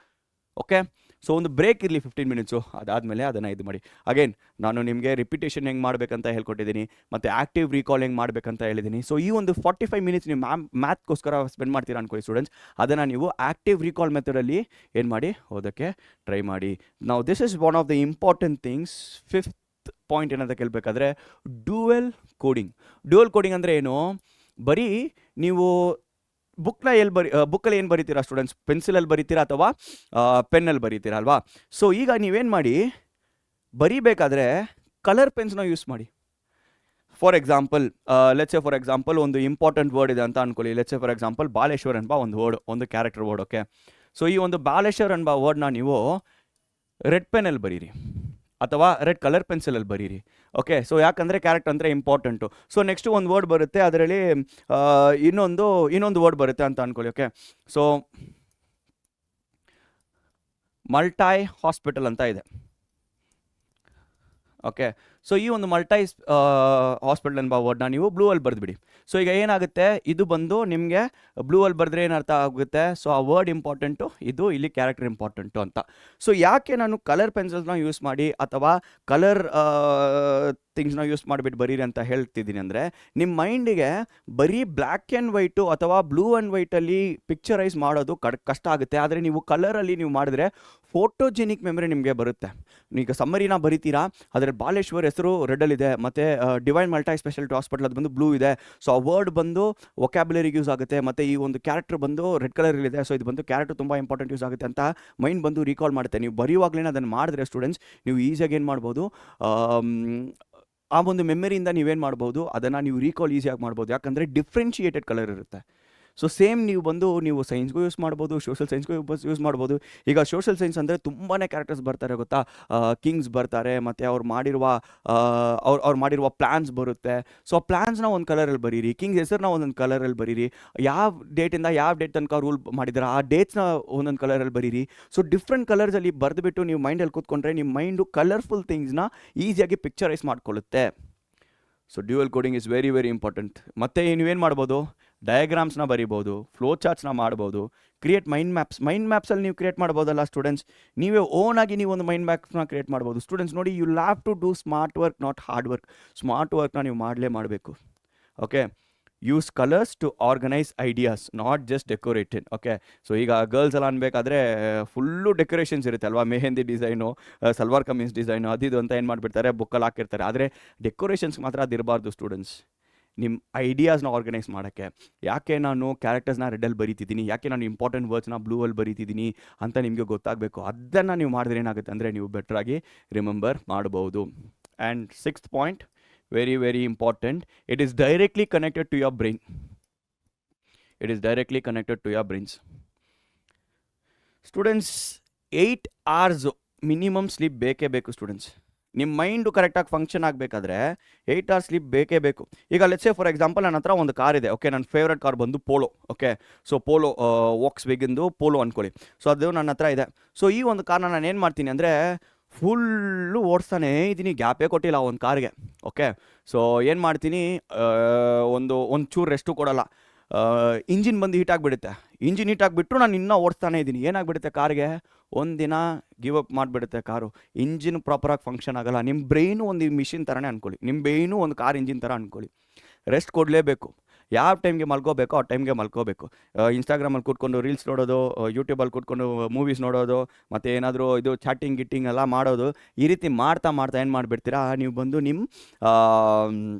Okay, so ಒಂದು ಬ್ರೇಕ್ ಇರಲಿ 15 ಮಿನಿಟ್ಸು, ಅದಾದಮೇಲೆ ಅದನ್ನು ಇದು ಮಾಡಿ. ಅಗೇನ್ ನಾನು ನಿಮಗೆ ರಿಪಿಟೇಷನ್ ಹೆಂಗೆ ಮಾಡಬೇಕಂತ ಹೇಳ್ಕೊಟ್ಟಿದ್ದೀನಿ, ಮತ್ತು ಆ್ಯಕ್ಟಿವ್ ರೀಕಾಲ್ ಹೆಂಗೆ ಮಾಡಬೇಕಂತ ಹೇಳಿದ್ದೀನಿ. ಸೊ ಈ ಒಂದು 45 ಮಿನಿಟ್ಸ್ ನೀವು ಮ್ಯಾಥ್ಗೋಸ್ಕರ ಸ್ಪೆಂಡ್ ಮಾಡ್ತೀರಾ ಅನ್ಕೊಳ್ಳಿ ಸ್ಟೂಡೆಂಟ್ಸ್, ಅದನ್ನು ನೀವು ಆ್ಯಕ್ಟಿವ್ ರೀಕಾಲ್ ಮೆಥಡಲ್ಲಿ ಏನು ಮಾಡಿ ಓದೋಕ್ಕೆ ಟ್ರೈ ಮಾಡಿ. ನಾವು this is one of the important things. 5th point ಏನಂತ ಕೇಳಬೇಕಾದ್ರೆ ಡ್ಯುಯಲ್ ಕೋಡಿಂಗ್. ಡ್ಯುಯಲ್ ಕೋಡಿಂಗ್ ಅಂದರೆ ಏನು? ಬರೀ ನೀವು ಬುಕ್ಕಲ್ಲಿ ಏನು ಬರೀತೀರಾ ಸ್ಟೂಡೆಂಟ್ಸ್? ಪೆನ್ಸಿಲಲ್ಲಿ ಬರೀತೀರಾ ಅಥವಾ ಪೆನ್ನಲ್ಲಿ ಬರೀತೀರಾ ಅಲ್ವಾ? ಸೊ ಈಗ ನೀವೇನು ಮಾಡಿ, ಬರೀಬೇಕಾದ್ರೆ ಕಲರ್ ಪೆನ್ಸ್ನ ಯೂಸ್ ಮಾಡಿ. ಫಾರ್ ಎಕ್ಸಾಂಪಲ್ ಫಾರ್ ಎಕ್ಸಾಂಪಲ್ ಒಂದು ಇಂಪಾರ್ಟೆಂಟ್ ವರ್ಡ್ ಇದೆ ಅಂತ ಅನ್ಕೊಳ್ಳಿ. ಫಾರ್ ಎಕ್ಸಾಂಪಲ್ ಬಾಲೇಶ್ವರ್ ಎಂಬ ಒಂದು ವರ್ಡ್, ಒಂದು ಕ್ಯಾರೆಕ್ಟರ್ ವರ್ಡ್. ಓಕೆ, ಸೊ ಈ ಒಂದು ಬಾಲೇಶ್ವರ್ ಎಂಬ ವರ್ಡ್ನ ನೀವು ರೆಡ್ ಪೆನ್ನಲ್ಲಿ ಬರೀರಿ ಅಥವಾ ರೆಡ್ ಕಲರ್ ಪೆನ್ಸಿಲಲ್ಲಿ ಬರೀರಿ. ಓಕೆ, ಸೊ ಯಾಕಂದರೆ ಕ್ಯಾರೆಕ್ಟರ್ ಅಂದರೆ ಇಂಪಾರ್ಟೆಂಟು. ಸೊ ನೆಕ್ಸ್ಟ್ ಒಂದು ವರ್ಡ್ ಬರುತ್ತೆ, ಅದರಲ್ಲಿ ಇನ್ನೊಂದು ವರ್ಡ್ ಬರುತ್ತೆ ಅಂತ ಅನ್ಕೊಳ್ಳಿ. ಓಕೆ, ಸೊ ಮಲ್ಟೈ ಹಾಸ್ಪಿಟಲ್ ಅಂತ ಇದೆ. ಓಕೆ, ಸೊ ಈ ಒಂದು ಮಲ್ಟೈ ಹಾಸ್ಪಿಟಲ್ ಎಂಬ ವರ್ಡ್ನ ನೀವು ಬ್ಲೂ ಅಲ್ಲಿ ಬರೆದ್ಬಿಡಿ. ಸೊ ಈಗ ಏನಾಗುತ್ತೆ, ಇದು ಬಂದು ನಿಮಗೆ ಬ್ಲೂ ಅಲ್ಲಿ ಬರೆದ್ರೆ ಏನು ಅರ್ಥ ಆಗುತ್ತೆ? ಸೊ ಆ ವರ್ಡ್ ಇಂಪಾರ್ಟೆಂಟು, ಇದು ಇಲ್ಲಿ ಕ್ಯಾರೆಕ್ಟರ್ ಇಂಪಾರ್ಟೆಂಟು ಅಂತ. ಸೊ ಯಾಕೆ ನಾನು ಕಲರ್ ಪೆನ್ಸಿಲ್ಸ್ನ ಯೂಸ್ ಮಾಡಿ ಅಥವಾ ಕಲರ್ ಥಿಂಗ್ಸ್ನ ಯೂಸ್ ಮಾಡಿಬಿಟ್ಟು ಬರೀರಿ ಅಂತ ಹೇಳ್ತಿದ್ದೀನಿ ಅಂದರೆ, ನಿಮ್ಮ ಮೈಂಡಿಗೆ ಬರೀ ಬ್ಲ್ಯಾಕ್ ಆ್ಯಂಡ್ ವೈಟು ಅಥವಾ ಬ್ಲೂ ಆ್ಯಂಡ್ ವೈಟಲ್ಲಿ ಪಿಕ್ಚರೈಸ್ ಮಾಡೋದು ಕಷ್ಟ ಆಗುತ್ತೆ. ಆದರೆ ನೀವು ಕಲರಲ್ಲಿ ನೀವು ಮಾಡಿದ್ರೆ ಫೋಟೋಜೆನಿಕ್ ಮೆಮರಿ ನಿಮಗೆ ಬರುತ್ತೆ. ಈಗ ಸಮ್ಮರಿನ ಬರಿತೀರಾ, ಅದರಲ್ಲಿ ಬಾಲೇಶ್ವರ್ ಹೆಸರು ರೆಡ್ಡಲ್ಲಿದೆ, ಮತ್ತು ಡಿವೈನ್ ಮಲ್ಟೈ ಸ್ಪೆಷಾಲಿಟಿ ಹಾಸ್ಪಿಟಲ್ ಅದು ಬಂದು ಬ್ಲೂ ಇದೆ. ಸೊ ಆ ವರ್ಡ್ ಬಂದು ವೊಕ್ಯಾಬ್ಯುಲರಿಗೆ ಯೂಸ್ ಆಗುತ್ತೆ, ಮತ್ತು ಈ ಒಂದು ಕ್ಯಾರೆಕ್ಟರ್ ಬಂದು ರೆಡ್ ಕಲರಲ್ಲಿದೆ. ಸೊ ಇದು ಬಂದು ಕ್ಯಾರೆಕ್ಟರ್ ತುಂಬ ಇಂಪಾರ್ಟೆಂಟ್ ಯೂಸ್ ಆಗುತ್ತೆ ಅಂತ ಮೈಂಡ್ ಬಂದು ರೀಕಾಲ್ ಮಾಡುತ್ತೆ. ನೀವು ಬರೆಯುವಾಗಲೇ ಅದನ್ನು ಮಾಡಿದ್ರೆ ಸ್ಟೂಡೆಂಟ್ಸ್, ನೀವು ಈಸಿಯಾಗಿ ಏನು ಮಾಡ್ಬೋದು, ಆ ಒಂದು ಮೆಮರಿಯಿಂದ ನೀವೇನು ಮಾಡ್ಬೋದು, ಅದನ್ನು ನೀವು ರೀಕಾಲ್ ಈಸಿಯಾಗಿ ಮಾಡ್ಬೋದು. ಯಾಕಂದರೆ ಡಿಫ್ರೆನ್ಷಿಯೇಟೆಡ್ ಕಲರ್ ಇರುತ್ತೆ. ಸೊ ಸೇಮ್ ನೀವು ಸೈನ್ಸ್ಗೂ ಯೂಸ್ ಮಾಡ್ಬೋದು, ಸೋಷಲ್ ಸೈನ್ಸ್ಗೂ ಯೂಸ್ ಮಾಡ್ಬೋದು. ಈಗ ಸೋಷಲ್ ಸೈನ್ಸ್ ಅಂದರೆ ತುಂಬಾ ಕ್ಯಾರೆಕ್ಟರ್ಸ್ ಬರ್ತಾರೆ ಗೊತ್ತಾ, ಕಿಂಗ್ಸ್ ಬರ್ತಾರೆ, ಮತ್ತು ಅವ್ರು ಮಾಡಿರುವ ಪ್ಲ್ಯಾನ್ಸ್ ಬರುತ್ತೆ. ಸೊ ಆ ಪ್ಲ್ಯಾನ್ಸ್ನ ಒಂದು ಕಲರಲ್ಲಿ ಬರೀರಿ, ಕಿಂಗ್ಸ್ ಹೆಸರನ್ನ ಒಂದೊಂದು ಕಲರಲ್ಲಿ ಬರೀರಿ, ಯಾವ ಡೇಟಿಂದ ಯಾವ ಡೇಟ್ ತನಕ ರೂಲ್ ಮಾಡಿದ್ದಾರೆ ಆ ಡೇಟ್ಸ್ನ ಒಂದೊಂದು ಕಲರಲ್ಲಿ ಬರೀರಿ. ಸೊ ಡಿಫ್ರೆಂಟ್ ಕಲರ್ಸಲ್ಲಿ ಬರೆದುಬಿಟ್ಟು ನೀವು ಮೈಂಡಲ್ಲಿ ಕೂತ್ಕೊಂಡ್ರೆ ನಿಮ್ಮ ಮೈಂಡು ಕಲರ್ಫುಲ್ ಥಿಂಗ್ಸ್ನ ಈಸಿಯಾಗಿ ಪಿಕ್ಚರೈಸ್ ಮಾಡ್ಕೊಳ್ಳುತ್ತೆ. So dual coding is very very important. ಮತ್ತು ನೀವೇನು ಮಾಡ್ಬೋದು, ಡಯಾಗ್ರಾಮ್ಸ್ನ ಬರಿಬೋದು, ಫ್ಲೋ ಚಾರ್ಟ್ಸ್ನ ಮಾಡ್ಬೋದು, ಕ್ರಿಯೇಟ್ ಮೈಂಡ್ ಮ್ಯಾಪ್ಸಲ್ಲಿ ನೀವು ಕ್ರಿಯೇಟ್ ಮಾಡ್ಬೋದಲ್ಲ ಸ್ಟೂಡೆಂಟ್ಸ್. ನೀವೇ ಓನಾಗಿ ನೀವು ಒಂದು ಮೈಂಡ್ ಮ್ಯಾಪ್ಸ್ನ ಕ್ರಿಯೇಟ್ ಮಾಡ್ಬೋದು. ಸ್ಟೂಡೆಂಟ್ಸ್ ನೋಡಿ, you have to do smart work, not hard work. Smart ವರ್ಕ್ನ ನೀವು ಮಾಡಬೇಕು. Okay, use colours to organise ideas, not just decorated. Okay, so ಈಗ ಗರ್ಲ್ಸ್ ಎಲ್ಲ ಅನ್ಬೇಕಾದ್ರೆ ಫುಲ್ಲು ಡೆಕೋರೇಷನ್ಸ್ ಇರುತ್ತೆ ಅಲ್ವಾ, ಮೆಹಂದಿ ಡಿಸೈನು, ಸಲ್ವಾರ್ ಕಮೀಸ್ ಡಿಸೈನು, ಅದಿದು ಅಂತ ಏನು ಮಾಡಿಬಿಡ್ತಾರೆ, ಬುಕ್ಕಲ್ಲಿ ಹಾಕಿರ್ತಾರೆ. ಆದರೆ ಡೆಕೋರೇಷನ್ಸ್ ಮಾತ್ರ ಅದಿರಬಾರ್ದು ಸ್ಟೂಡೆಂಟ್ಸ್. ನಿಮ್ಮ ಐಡಿಯಾಸ್ನ ಆರ್ಗನೈಸ್ ಮಾಡೋಕ್ಕೆ, ಯಾಕೆ ನಾನು ಕ್ಯಾರೆಕ್ಟರ್ಸ್ನ ರೆಡ್ಡಲ್ಲಿ ಬರೀತಿದ್ದೀನಿ, ಯಾಕೆ ನಾನು ಇಂಪಾರ್ಟೆಂಟ್ ವರ್ಡ್ಸ್ನ ಬ್ಲೂವಲ್ಲಿ ಬರೀತಿದ್ದೀನಿ ಅಂತ ನಿಮಗೆ ಗೊತ್ತಾಗಬೇಕು. ಅದನ್ನು ನೀವು ಮಾಡಿದ್ರೆ ಏನಾಗುತ್ತೆ ಅಂದರೆ ನೀವು ಬೆಟ್ರಾಗಿ ರಿಮೆಂಬರ್ ಮಾಡ್ಬೋದು. And 6th point, very very important, it is directly connected to your brain. It is directly connected to your brains. Students, 8 hours minimum sleep ಬೇಕೇ ಬೇಕು ಸ್ಟೂಡೆಂಟ್ಸ್. ನಿಮ್ಮ ಮೈಂಡು ಕರೆಕ್ಟಾಗಿ ಫಂಕ್ಷನ್ ಆಗಬೇಕಾದ್ರೆ 8 hours ಸ್ಲೀಪ್ ಬೇಕೇ ಬೇಕು. ಈಗ ಲೆಟ್ಸ್ ಸೇ ಫಾರ್ ಎಕ್ಸಾಂಪಲ್ ನನ್ನ ಹತ್ರ ಒಂದು ಕಾರ್ ಇದೆ. ಓಕೆ, ನನ್ನ ಫೇವ್ರೆಟ್ ಕಾರ್ ಬಂದು ಪೋಲೋ. ಓಕೆ, ಸೊ ಪೋಲೋ ವಾಕ್ಸ್ ವೇಗನ್ದು ಪೋಲೋ ಅಂದ್ಕೊಳ್ಳಿ. ಸೊ ಅದು ನನ್ನ ಹತ್ರ ಇದೆ. ಸೊ ಈ ಒಂದು ಕಾರ್ನ ನಾನು ಏನು ಮಾಡ್ತೀನಿ ಅಂದರೆ ಫುಲ್ಲು ಓಡಿಸ್ತಾನೆ ಇದ್ದೀನಿ, ಗ್ಯಾಪೇ ಕೊಟ್ಟಿಲ್ಲ ಒಂದು ಕಾರ್ಗೆ. ಓಕೆ, ಸೊ ಏನು ಮಾಡ್ತೀನಿ, ಒಂದು ಚೂರು ರೆಸ್ಟು ಕೊಡಲ್ಲ. ಇಂಜಿನ್ ಬಂದು ಹೀಟ್ ಆಗಿಬಿಡುತ್ತೆ. ಇಂಜಿನ್ ಹೀಟ್ ಆಗಿಬಿಟ್ರು ನಾನು ಇನ್ನೂ ಓಡಿಸ್ತಾನೆ ಇದ್ದೀನಿ. ಏನಾಗ್ಬಿಡುತ್ತೆ ಕಾರಿಗೆ, ಒಂದಿನ ಗಿವ್ ಅಪ್ ಮಾಡಿಬಿಡುತ್ತೆ ಕಾರು. ಇಂಜಿನ್ ಪ್ರಾಪರಾಗಿ ಫಂಕ್ಷನ್ ಆಗೋಲ್ಲ. ನಿಮ್ಮ ಬ್ರೈನು ಒಂದು ಮಿಷಿನ್ ಥರನೇ ಅಂದ್ಕೊಳ್ಳಿ, ನಿಮ್ಮ ಬ್ರೈನು ಒಂದು ಕಾರ್ ಇಂಜಿನ್ ಥರ ಅಂದ್ಕೊಳ್ಳಿ. ರೆಸ್ಟ್ ಕೊಡಲೇಬೇಕು. ಯಾವ ಟೈಮ್ಗೆ ಮಲ್ಕೋಬೇಕೋ ಆ ಟೈಮ್ಗೆ ಮಲ್ಕೋಬೇಕು. ಇನ್ಸ್ಟಾಗ್ರಾಮಲ್ಲಿ ಕೂತ್ಕೊಂಡು ರೀಲ್ಸ್ ನೋಡೋದು, ಯೂಟ್ಯೂಬಲ್ಲಿ ಕೂತ್ಕೊಂಡು ಮೂವೀಸ್ ನೋಡೋದು, ಮತ್ತು ಏನಾದರೂ ಇದು ಚಾಟಿಂಗ್ ಗಿಟ್ಟಿಂಗ್ ಎಲ್ಲ ಮಾಡೋದು, ಈ ರೀತಿ ಮಾಡ್ತಾ ಏನು ಮಾಡಿಬಿಡ್ತೀರಾ, ನೀವು ಬಂದು ನಿಮ್ಮ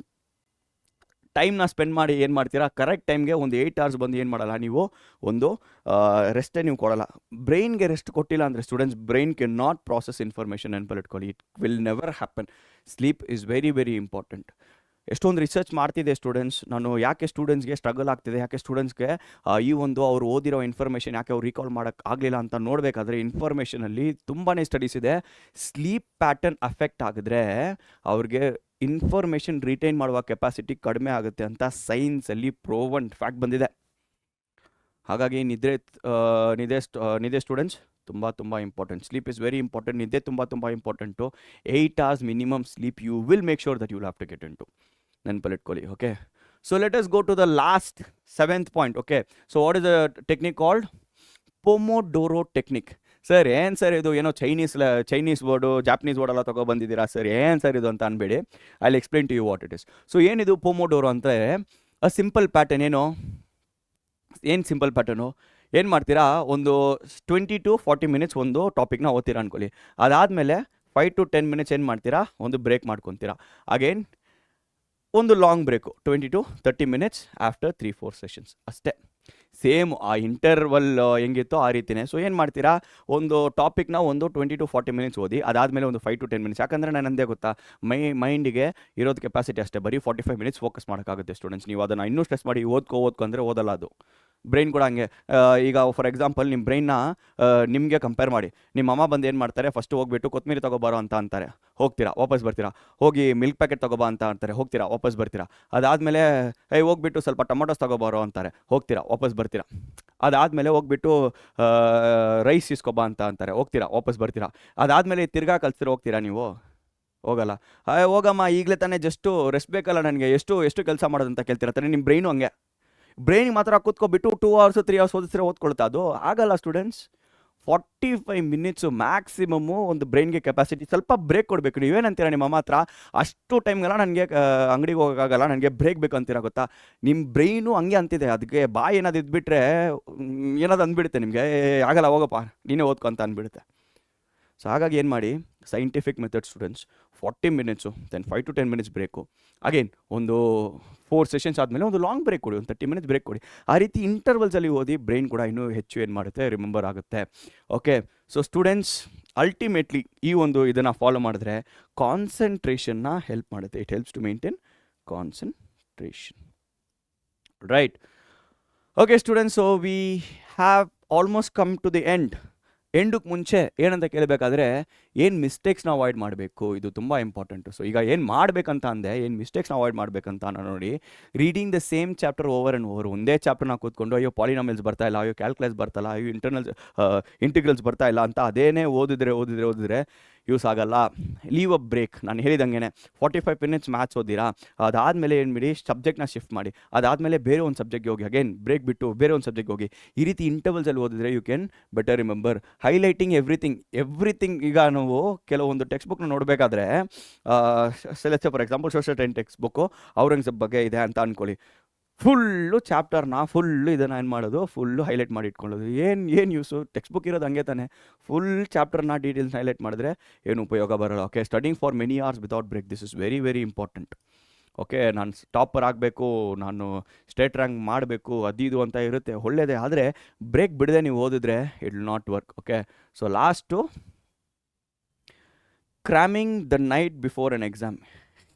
ಟೈಮ್ನ ಸ್ಪೆಂಡ್ ಮಾಡಿ ಏನು ಮಾಡ್ತೀರಾ, ಕರೆಕ್ಟ್ ಟೈಮ್ಗೆ ಒಂದು 8 hours ಬಂದು ಏನು ಮಾಡಲ್ಲ, ನೀವು ಒಂದು ರೆಸ್ಟೇ ನೀವು ಕೊಡಲ್ಲ. ಬ್ರೈನ್ಗೆ ರೆಸ್ಟ್ ಕೊಟ್ಟಿಲ್ಲ ಅಂದರೆ ಸ್ಟೂಡೆಂಟ್ಸ್, ಬ್ರೈನ್ ಕ್ಯಾನ್ ನಾಟ್ ಪ್ರಾಸೆಸ್ ಇನ್ಫಾರ್ಮೇಷನ್ ನೆನಪಲ್ಲಿಟ್ಕೊಳ್ಳಿ. It will never happen. Sleep is very very important. ಎಷ್ಟೊಂದು ರಿಸರ್ಚ್ ಮಾಡ್ತಿದ್ದೆ ಸ್ಟೂಡೆಂಟ್ಸ್ ನಾನು, ಯಾಕೆ ಸ್ಟೂಡೆಂಟ್ಸ್ಗೆ ಸ್ಟ್ರಗಲ್ ಆಗ್ತಿದೆ, ಯಾಕೆ ಸ್ಟೂಡೆಂಟ್ಸ್ಗೆ ಈ ಒಂದು ಅವ್ರು ಓದಿರೋ ಇನ್ಫಾರ್ಮೇಷನ್ ಯಾಕೆ ಅವ್ರು ರೀಕಾಲ್ ಮಾಡೋಕ್ಕೆ ಆಗಲಿಲ್ಲ ಅಂತ ನೋಡಬೇಕಾದ್ರೆ ಇನ್ಫಾರ್ಮೇಷನಲ್ಲಿ ತುಂಬಾ ಸ್ಟಡೀಸ್ ಇದೆ. ಸ್ಲೀಪ್ ಪ್ಯಾಟರ್ನ್ ಅಫೆಕ್ಟ್ ಆಗಿದ್ರೆ ಅವ್ರಿಗೆ ಇನ್ಫಾರ್ಮೇಷನ್ ರಿಟೈನ್ ಮಾಡುವ ಕೆಪಾಸಿಟಿ ಕಡಿಮೆ ಆಗುತ್ತೆ ಅಂತ ಸೈನ್ಸಲ್ಲಿ ಪ್ರೋವನ್ ಫ್ಯಾಕ್ಟ್ ಬಂದಿದೆ. ಹಾಗಾಗಿ ನಿದ್ದೆ ಸ್ಟೂಡೆಂಟ್ಸ್ ತುಂಬ important. Sleep is very important. ನಿದ್ದೆ ತುಂಬ important. 8 hours minimum sleep you will make sure that you will have to get in to. ನೆನಪಲ್ಲಿಟ್ಕೊಳ್ಳಿ. Okay, so let us go to the last 7th point. Okay, so what is the technique called? Pomodoro technique. Sir ಏನು sir ಇದು ಏನೋ Chinese word Japanese word ಎಲ್ಲ ತೊಗೊಬಂದಿದ್ದೀರಾ sir, ಏನು sir ಇದು ಅಂತ ಅನ್ಬೇಡಿ. I will explain to you what it is. So ಏನಿದು Pomodoro ಅಂತ ಅ ಸಿಂಪಲ್ ಪ್ಯಾಟರ್ನ್. ಏನು ಸಿಂಪಲ್ ಪ್ಯಾಟರ್ನು? ಏನು ಮಾಡ್ತೀರಾ, ಒಂದು 20 to 40 ಮಿನಿಟ್ಸ್ ಒಂದು ಟಾಪಿಕ್ನ ಓದ್ತೀರಾ ಅನ್ಕೊಳ್ಳಿ. ಅದಾದಮೇಲೆ 5 to 10 ಮಿನಿಟ್ಸ್ ಏನು ಮಾಡ್ತೀರಾ, ಒಂದು ಬ್ರೇಕ್ ಮಾಡ್ಕೊತೀರಾ. ಅಗೇನ್ ಒಂದು long break 20 to 30 minutes after 3-4 sessions ಅಷ್ಟೇ. ಸೇಮ್ ಆ ಇಂಟರ್ವಲ್ ಹೆಂಗಿತ್ತೋ ಆ ರೀತಿಯೇ. ಸೊ ಏನು ಮಾಡ್ತೀರಾ, ಒಂದು ಟಾಪಿಕ್ನ ಒಂದು 20 to 40 ಮಿನಿಟ್ಸ್ ಓದಿ, ಅದಾದಮೇಲೆ ಒಂದು 5 to 10 ಮಿನಿಟ್ಸ್. ಯಾಕಂದರೆ ನಾನು ಅಂದೇ ಗೊತ್ತಾ, ಮೈಂಡಿಗೆ ಇರೋದು ಕೆಪಾಸಿಟಿ ಅಷ್ಟೇ, ಬರೀ 45 ಮಿನಿಟ್ಸ್ ಫೋಕಸ್ ಮಾಡೋಕ್ಕಾಗುತ್ತೆ ಸ್ಟೂಡೆಂಟ್ಸ್. ನೀವು ಅದನ್ನು ಇನ್ನೂ ಸ್ಟ್ರೆಸ್ ಮಾಡಿ ಓದ್ಕೊ ಅಂದರೆ ಓದಲ್ಲ ಅದು. ಬ್ರೈನ್ ಕೂಡ ಹಂಗೆ. ಈಗ ಫಾರ್ ಎಕ್ಸಾಂಪಲ್ ನಿಮ್ಮ ಬ್ರೈನ್ನ ನಿಮಗೆ ಕಂಪೇರ್ ಮಾಡಿ. ನಿಮ್ಮ ಅಮ್ಮ ಬಂದು ಏನು ಮಾಡ್ತಾರೆ, ಫಸ್ಟ್ ಹೋಗ್ಬಿಟ್ಟು ಕೊತ್ತಂಬರಿ ತೊಗೊಬಾರೋ ಅಂತ ಅಂತಾರೆ, ಹೋಗ್ತೀರಾ, ವಾಪಸ್ ಬರ್ತೀರಾ. ಹೋಗಿ ಮಿಲ್ಕ್ ಪ್ಯಾಕೆಟ್ ತೊಗೊಬಾ ಅಂತ ಅಂತಾರೆ, ಹೋಗ್ತೀರಾ, ವಾಪಸ್ ಬರ್ತೀರಾ. ಅದಾದಮೇಲೆ ಹೋಗ್ಬಿಟ್ಟು ಸ್ವಲ್ಪ ಟೊಮೊಟೊಸ್ ತೊಗೊಬಾರೋ ಅಂತಾರೆ, ಹೋಗ್ತೀರಾ, ವಾಪಸ್ ಬರ್ತೀರಾ. ಅದಾದಮೇಲೆ ಹೋಗ್ಬಿಟ್ಟು ರೈಸ್ ಇಸ್ಕೊಬಾ ಅಂತ ಅಂತಾರೆ, ಹೋಗ್ತೀರಾ, ವಾಪಸ್ ಬರ್ತೀರಾ. ಅದಾದಮೇಲೆ ತಿರ್ಗಾ ಕಲ್ಸಿದ್ರೆ ಹೋಗ್ತೀರಾ ನೀವು? ಹೋಗಲ್ಲ. ಹೋಗಮ್ಮ, ಈಗಲೇ ತಾನೇ ಜಸ್ಟು ರೆಸ್ಟ್ ಬೇಕಲ್ಲ ನನಗೆ, ಎಷ್ಟು ಕೆಲಸ ಮಾಡೋದಂತ ಕೇಳ್ತೀರ ತಾನೆ. ನಿಮ್ಮ ಬ್ರೈನು ಹಂಗೆ. ಬ್ರೈನಿಗೆ ಮಾತ್ರ ಕೂತ್ಕೊಬಿಟ್ಟು 2 hours 3 hours ಓದಿಸಿದ್ರೆ ಓದ್ಕೊಳ್ತಾ, ಅದು ಆಗಲ್ಲ ಸ್ಟೂಡೆಂಟ್ಸ್. 45 ಮಿನಿಟ್ಸು ಮ್ಯಾಕ್ಸಿಮಮ್ಮು ಒಂದು ಬ್ರೈನ್ಗೆ ಕೆಪಾಸಿಟಿ. ಸ್ವಲ್ಪ ಬ್ರೇಕ್ ಕೊಡಬೇಕು. ನೀವೇನಂತೀರ ನಿಮ್ಮ ಅಮ್ಮ ಹತ್ರ, ಅಷ್ಟು ಟೈಮ್ಗೆಲ್ಲ ನನಗೆ ಅಂಗಡಿಗೆ ಹೋಗೋಕ್ಕಾಗಲ್ಲ, ನನಗೆ ಬ್ರೇಕ್ ಬೇಕು ಅಂತೀರ ಗೊತ್ತಾ. ನಿಮ್ಮ ಬ್ರೈನು ಹಂಗೆ ಅಂತಿದೆ. ಅದಕ್ಕೆ ಬಾಯಿ ಏನಾದ್ರು ಇದ್ಬಿಟ್ರೆ ಏನಾದ್ರು ಅಂದ್ಬಿಡುತ್ತೆ ನಿಮಗೆ, ಆಗಲ್ಲ ಹೋಗಪ್ಪ ನೀನೇ ಓದ್ಕೊ ಅಂತ ಅಂದ್ಬಿಡುತ್ತೆ. ಸೊ ಹಾಗಾಗಿ ಏನು ಮಾಡಿ, scientific method students, 40 minutes, then 5 to 10 minutes break. Again ಒಂದು 4 ಸೆಷನ್ಸ್ ಆದಮೇಲೆ ಒಂದು ಲಾಂಗ್ ಬ್ರೇಕ್ ಕೊಡಿ, ಒಂದು 30 ಮಿನಿಟ್ಸ್ ಬ್ರೇಕ್ ಕೊಡಿ. ಆ ರೀತಿ ಇಂಟರ್ವಲ್ಸಲ್ಲಿ ಓದಿ, ಬ್ರೈನ್ ಕೂಡ ಇನ್ನೂ ಹೆಚ್ಚು ಏನು ಮಾಡುತ್ತೆ, ರಿಮೆಂಬರ್ ಆಗುತ್ತೆ. ಓಕೆ, ಸೊ ಸ್ಟೂಡೆಂಟ್ಸ್ ಅಲ್ಟಿಮೇಟ್ಲಿ ಈ ಒಂದು ಇದನ್ನು ಫಾಲೋ ಮಾಡಿದ್ರೆ ಕಾನ್ಸಂಟ್ರೇಷನ್ನ ಹೆಲ್ಪ್ ಮಾಡುತ್ತೆ. It helps to maintain concentration, right? Okay students, so we have almost come to the ಎಂಡಕ್ಕೆ ಮುಂಚೆ ಏನಂತ ಕೇಳಬೇಕಾದ್ರೆ, ಏನು ಮಿಸ್ಟೇಕ್ಸ್ನ ಅವಾಯ್ಡ್ ಮಾಡಬೇಕು, ಇದು ತುಂಬ ಇಂಪಾರ್ಟೆಂಟು. ಸೊ ಈಗ ಏನು ಮಾಡಬೇಕಂತ ಅಂದೆ, ಏನು ಮಿಸ್ಟೇಕ್ಸ್ನ ಅವಾಯ್ಡ್ ಮಾಡಬೇಕಂತ ನಾನು ನೋಡಿ, reading the same chapter over and over. ಒಂದೇ ಚಾಪ್ಟರ್ನ ಕೂತ್ಕೊಂಡು ಅಯ್ಯೋ ಪಾಲಿನಾಮಿಯಲ್ಸ್ ಬರ್ತಾ ಇಲ್ಲ, ಅಯ್ಯೋ ಕ್ಯಾಲ್ಕುಲಸ್ ಬರ್ತಾಯಿಲ್ಲ, ಅಯ್ಯೋ ಇಂಟಿಗ್ರಲ್ಸ್ ಬರ್ತಾ ಇಲ್ಲ ಅಂತ ಅದೇನೇ ಓದಿದ್ರೆ ಯೂಸ್ ಆಗಲ್ಲ. Leave a break. ನಾನು ಹೇಳಿದಂಗೆ 45 ಮಿನಿಟ್ಸ್ ಮ್ಯಾಥ್ಸ್ ಓದಿರಾ, ಅದಾದಮೇಲೆ ಏನು ಬಿಡಿ, ಸಬ್ಜೆಕ್ಟ್ನ ಶಿಫ್ಟ್ ಮಾಡಿ, ಅದಾದಮೇಲೆ ಬೇರೆ ಒಂದು ಸಬ್ಜೆಕ್ಟ್ಗೆ ಹೋಗಿ, ಅಗೇನ್ ಬ್ರೇಕ್ ಬಿಟ್ಟು ಬೇರೆ ಒಂದು ಸಬ್ಜೆಕ್ಟ್ಗೆ ಹೋಗಿ. ಈ ರೀತಿ ಇಂಟರ್ವಲ್ಸಲ್ಲಿ ಓದಿದ್ರೆ you can better remember. Highlighting everything. ಈಗ ನಾವು ಕೆಲವೊಂದು ಟೆಕ್ಸ್ಟ್ ಬುಕ್ನ ನೋಡಬೇಕಾದ್ರೆ, select for example social science text book Aurangzeb ಬಗ್ಗೆ ಇದೆ ಅಂತ ಅಂದ್ಕೊಳ್ಳಿ, ಫುಲ್ಲು ಚಾಪ್ಟರ್ನ ಫುಲ್ಲು ಇದನ್ನು ಏನು ಮಾಡೋದು, ಫುಲ್ಲು ಹೈಲೈಟ್ ಮಾಡಿ ಇಟ್ಕೊಳ್ಳೋದು. ಏನು ಯೂಸು? ಟೆಕ್ಸ್ಟ್ ಬುಕ್ ಇರೋದು ಹಂಗೆ ತಾನೆ. ಫುಲ್ ಚಾಪ್ಟರ್ನ ಡೀಟೇಲ್ಸ್ನ ಹೈಲೈಟ್ ಮಾಡಿದ್ರೆ ಏನು ಉಪಯೋಗ ಬರೋಲ್ಲ. Okay, studying for many hours without break, this is very very important. Okay, ನಾನು ಟಾಪರ್ ಆಗಬೇಕು, ನಾನು ಸ್ಟೇಟ್ ರ್ಯಾಂಕ್ ಮಾಡಬೇಕು, ಅದು ಅಂತ ಇರುತ್ತೆ, ಒಳ್ಳೆಯದೇ. ಆದರೆ ಬ್ರೇಕ್ ಬಿಡದೆ ನೀವು ಓದಿದ್ರೆ it will not work. Okay, so last cramming the night before an exam.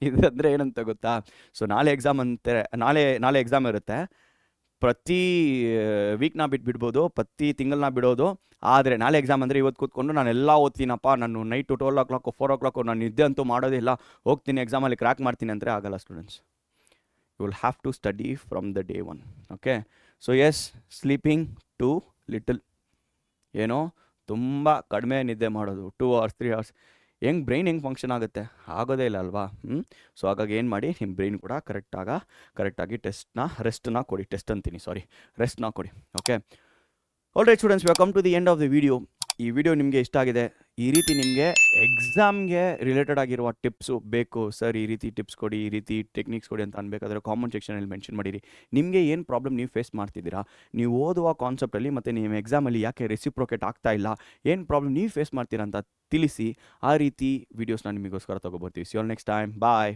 ಇದಂದರೆ ಏನಂತ ಗೊತ್ತಾ? ಸೊ ನಾಳೆ ಎಕ್ಸಾಮ್ ಅಂತಾರೆ, ನಾಳೆ ಎಕ್ಸಾಮ್ ಇರುತ್ತೆ. ಪ್ರತಿ ವೀಕ್ನ ಬಿಡ್ಬೋದು, ಪ್ರತಿ ತಿಂಗಳನ್ನ ಬಿಡೋದು. ಆದರೆ ನಾಳೆ ಎಕ್ಸಾಮ್ ಅಂದರೆ ಇವತ್ತು ಕೂತ್ಕೊಂಡು ನಾನೆಲ್ಲ ಓದ್ತೀನಪ್ಪ, ನಾನು ನೈಟು 12 o'clock 4 o'clock ನಾನು ನಿದ್ದೆ ಅಂತೂ ಮಾಡೋದಿಲ್ಲ, ಹೋಗ್ತೀನಿ ಎಕ್ಸಾಮಲ್ಲಿ ಕ್ರ್ಯಾಕ್ ಮಾಡ್ತೀನಿ ಅಂದರೆ ಆಗಲ್ಲ students. You will have to study from the day one. Okay, so yes, sleeping too little, ಏನೋ ತುಂಬ ಕಡಿಮೆ ನಿದ್ದೆ ಮಾಡೋದು, 2 hours 3 hours. ಬ್ರೈನ್ ಹೆಂಗೆ ಫಂಕ್ಷನ್ ಆಗುತ್ತೆ? ಆಗೋದೇ ಇಲ್ಲ ಅಲ್ವಾ? ಸೊ ಹಾಗಾಗಿ ಏನು ಮಾಡಿ, ನಿಮ್ಮ ಬ್ರೈನ್ ಕೂಡ ಕರೆಕ್ಟಾಗಿ ರೆಸ್ಟ್ನ ಕೊಡಿ. ರೆಸ್ಟ್ನ ಕೊಡಿ. Okay, alright students, we come to the end of the video. ಈ ವಿಡಿಯೋ ನಿಮಗೆ ಇಷ್ಟ ಆಗಿದೆ, ಈ ರೀತಿ ನಿಮಗೆ ಎಕ್ಸಾಮ್ಗೆ ರಿಲೇಟೆಡ್ ಆಗಿರುವ ಟಿಪ್ಸು ಬೇಕು ಸರ್, ಈ ರೀತಿ ಟಿಪ್ಸ್ ಕೊಡಿ, ಈ ರೀತಿ ಟೆಕ್ನಿಕ್ಸ್ ಕೊಡಿ ಅಂತ ಅನ್ಬೇಕಾದ್ರೆ ಕಾಮೆಂಟ್ ಸೆಕ್ಷನಲ್ಲಿ ಮೆನ್ಷನ್ ಮಾಡಿರಿ. ನಿಮಗೆ ಏನು ಪ್ರಾಬ್ಲಮ್ ನೀವು ಫೇಸ್ ಮಾಡ್ತಿದ್ದೀರಾ, ನೀವು ಓದುವ ಕಾನ್ಸೆಪ್ಟಲ್ಲಿ ಮತ್ತು ನಿಮ್ಮ ಎಕ್ಸಾಮಲ್ಲಿ ಯಾಕೆ ರೆಸಿಪ್ರೋಕೇಟ್ ಆಗ್ತಾ ಇಲ್ಲ, ಏನು ಪ್ರಾಬ್ಲಮ್ ನೀವು ಫೇಸ್ ಮಾಡ್ತೀರಾ ಅಂತ ತಿಳಿಸಿ. ಆ ರೀತಿ ವೀಡಿಯೋಸ್ನ ನಿಮಗೋಸ್ಕರ ತೊಗೊಬರ್ತೀವಿ. See you all next time. Bye.